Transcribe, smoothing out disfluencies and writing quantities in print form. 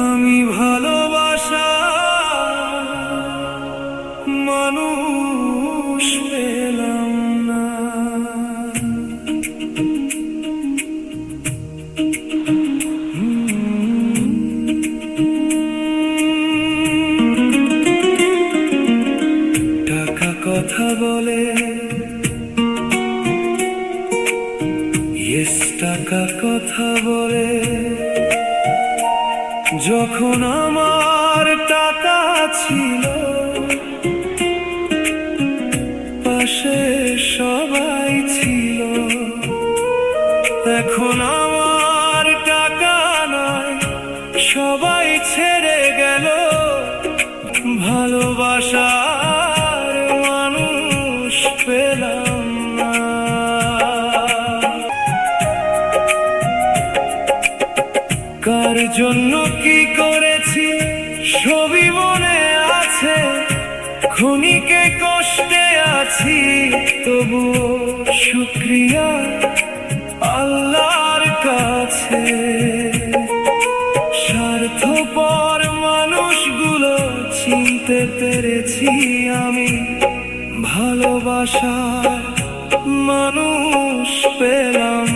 আমি ভালোবাসা মানুষ পেলাম না। টাকা কথা বলে, ইয়েস টাকা কথা বলে, যখন আমার টাকা ছিল পাশে সবাই ছিল। এখন আমার টাকা নাই, সবাই ছেড়ে গেল, ভালোবাসার মানুষ পেলাম না। কার জন্য কি করেছি সবই মনে আছে, ক্ষণিকে কষ্টে আছি তবুও শুকরিয়া আল্লাহর কাছে। স্বার্থপর মানুষগুলো চিনতে পেরেছি আমি, ভালোবাসার মানুষ পেলাম